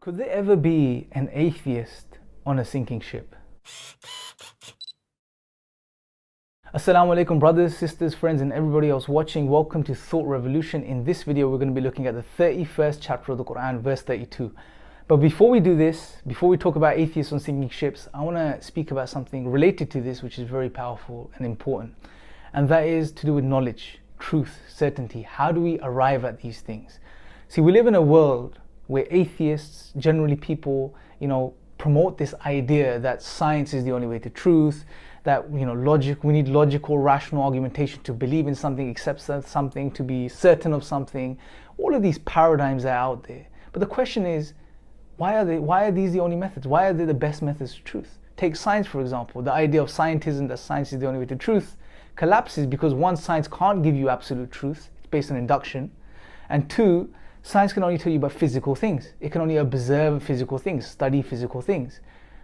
Could there ever be an atheist on a sinking ship? Assalamu alaikum brothers, sisters, friends and everybody else watching. Welcome to Thought Revolution. In this video we're going to be looking at the 31st chapter of the Quran, verse 32. But before we do this, before we talk about atheists on sinking ships, I want to speak about something related to this which is very powerful and important. And that is to do with knowledge, truth, certainty. How do we arrive at these things? See, we live in a world where atheists, generally people, promote this idea that science is the only way to truth, that we need logical, rational argumentation to believe in something, accept something, to be certain of something. All of these paradigms are out there. But the question is, why are these the only methods? Why are they the best methods to truth? Take science, for example. The idea of scientism, that science is the only way to truth, collapses because one, science can't give you absolute truth. It's based on induction. And two, science can only tell you about physical things. It can only observe physical things, study physical things.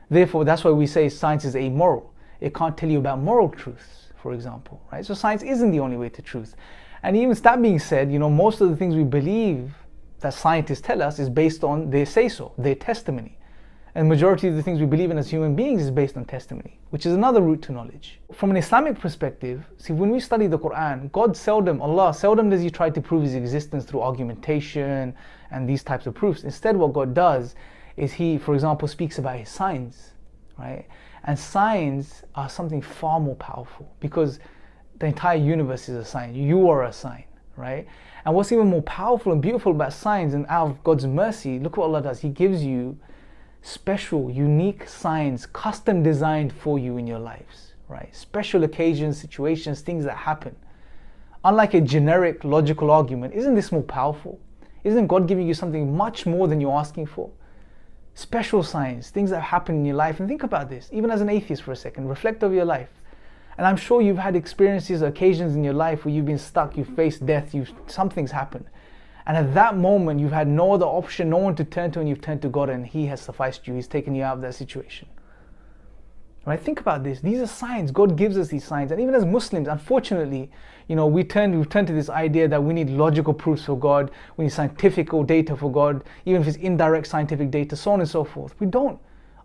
Therefore, that's why we say science is amoral. It can't tell you about moral truths, for example, right? So science isn't the only way to truth. And even that being said, most of the things we believe that scientists tell us is based on their say-so, their testimony. And the majority of the things we believe in as human beings is based on testimony, which is another route to knowledge. From an Islamic perspective, see, when we study the Quran, Allah seldom does He try to prove His existence through argumentation and these types of proofs. Instead, what God does is He, for example, speaks about His signs, right? And signs are something far more powerful because the entire universe is a sign. You are a sign, right? And what's even more powerful and beautiful about signs, and out of God's mercy, look what Allah does. He gives you special, unique signs, custom designed for you in your lives, right? Special occasions, situations, things that happen. Unlike a generic logical argument, isn't this more powerful? Isn't God giving you something much more than you're asking for? Special signs, things that happen in your life. And think about this, even as an atheist for a second, reflect over your life. And I'm sure you've had experiences, occasions in your life where you've been stuck, you've faced death, something's happened. And at that moment, you've had no other option, no one to turn to, and you've turned to God, and He has sufficed you. He's taken you out of that situation. Right? Think about this. These are signs. God gives us these signs. And even as Muslims, unfortunately, we've turned to this idea that we need logical proofs for God, we need scientific data for God, even if it's indirect scientific data, so on and so forth. We don't.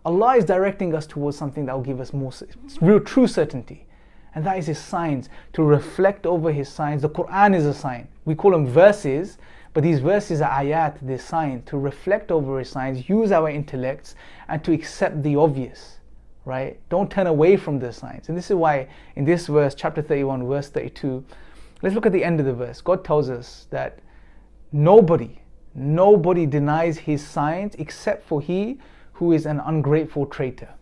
Allah is directing us towards something that will give us more real, true certainty. And that is His signs, to reflect over His signs. The Quran is a sign. We call them verses, but these verses are ayat, they're signs, to reflect over His signs, use our intellects, and to accept the obvious, right? Don't turn away from the signs. And this is why in this verse, chapter 31, verse 32, let's look at the end of the verse. God tells us that nobody denies His signs except for he who is an ungrateful traitor,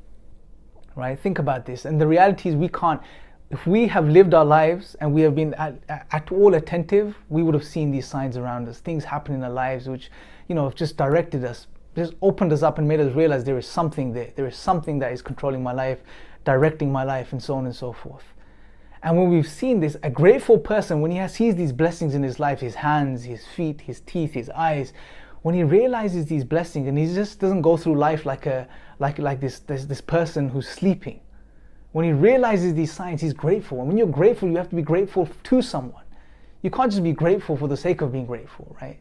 right? Think about this. And the reality is we can't. If we have lived our lives and we have been at all attentive, we would have seen these signs around us, things happen in our lives which, have just directed us, just opened us up and made us realize there is something there. There is something that is controlling my life, directing my life, and so on and so forth. And when we've seen this, a grateful person, when he sees these blessings in his life, his hands, his feet, his teeth, his eyes, when he realizes these blessings and he just doesn't go through life like this person who's sleeping. When he realizes these signs, he's grateful. And when you're grateful, you have to be grateful to someone. You can't just be grateful for the sake of being grateful, right?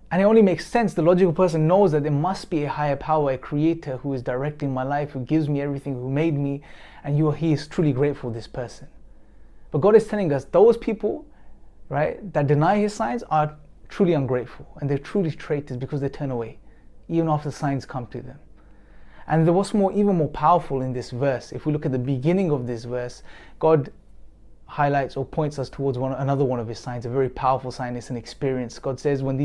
And it only makes sense. The logical person knows that there must be a higher power, a creator who is directing my life, who gives me everything, who made me, and he is truly grateful, this person. But God is telling us those people, right, that deny His signs are truly ungrateful, and they're truly traitors because they turn away, even after the signs come to them. And what's even more powerful in this verse, if we look at the beginning of this verse, God highlights or points us towards another one of His signs, a very powerful sign. It's an experience. God says when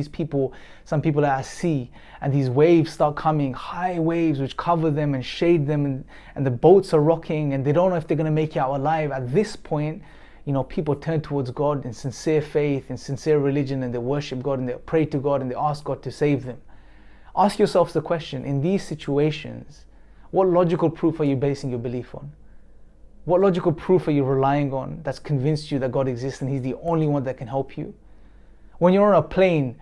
some people are at sea and these waves start coming, high waves which cover them and shade them, and the boats are rocking and they don't know if they're going to make it out alive. At this point, people turn towards God in sincere faith, in sincere religion, and they worship God and they pray to God and they ask God to save them. Ask yourselves the question, in these situations, what logical proof are you basing your belief on? What logical proof are you relying on that's convinced you that God exists and He's the only one that can help you? When you're on a plane,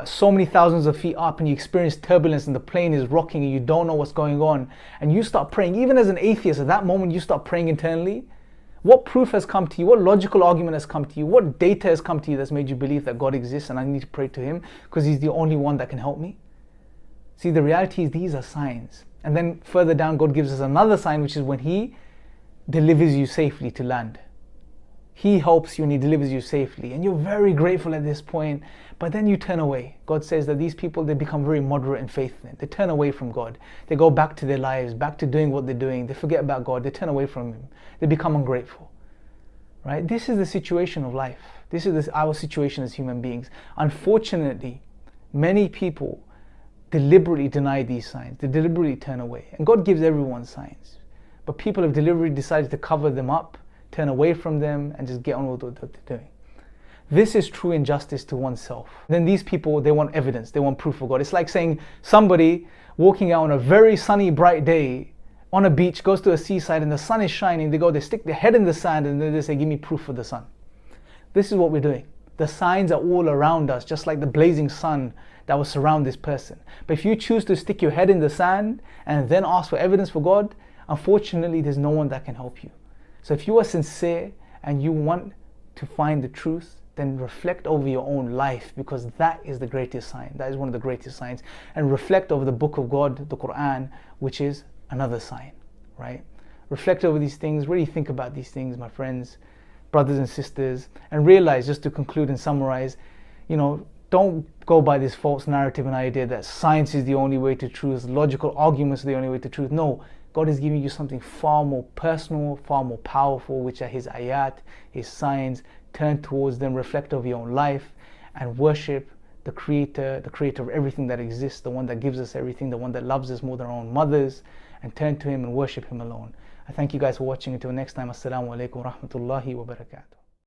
so many thousands of feet up and you experience turbulence and the plane is rocking and you don't know what's going on, and you start praying, even as an atheist, at that moment you start praying internally, what proof has come to you? What logical argument has come to you? What data has come to you that's made you believe that God exists and I need to pray to Him because He's the only one that can help me? See, the reality is these are signs. And then further down, God gives us another sign, which is when He delivers you safely to land. He helps you and He delivers you safely. And you're very grateful at this point, but then you turn away. God says that these people, they become very moderate in faith then. They turn away from God. They go back to their lives, back to doing what they're doing. They forget about God. They turn away from Him. They become ungrateful. Right? This is the situation of life. This is our situation as human beings. Unfortunately, many people deliberately deny these signs. They deliberately turn away. And God gives everyone signs. But people have deliberately decided to cover them up, turn away from them, and just get on with what they're doing. This is true injustice to oneself. Then these people, they want evidence. They want proof of God. It's like saying somebody walking out on a very sunny, bright day on a beach, goes to a seaside and the sun is shining. They stick their head in the sand and then they say, give me proof of the sun. This is what we're doing. The signs are all around us, just like the blazing sun that will surround this person. But if you choose to stick your head in the sand and then ask for evidence for God, unfortunately, there's no one that can help you. So if you are sincere and you want to find the truth, then reflect over your own life, because that is the greatest sign. That is one of the greatest signs. And reflect over the book of God, the Qur'an, which is another sign, right? Reflect over these things, really think about these things, my friends, brothers and sisters, and realize, just to conclude and summarize, don't go by this false narrative and idea that science is the only way to truth, logical arguments are the only way to truth. No, God is giving you something far more personal, far more powerful, which are His ayat, His signs. Turn towards them, reflect over your own life, and worship the Creator of everything that exists, the one that gives us everything, the one that loves us more than our own mothers, and turn to Him and worship Him alone. I thank you guys for watching. Until next time, Assalamu alaikum wa rahmatullahi wa barakatuh.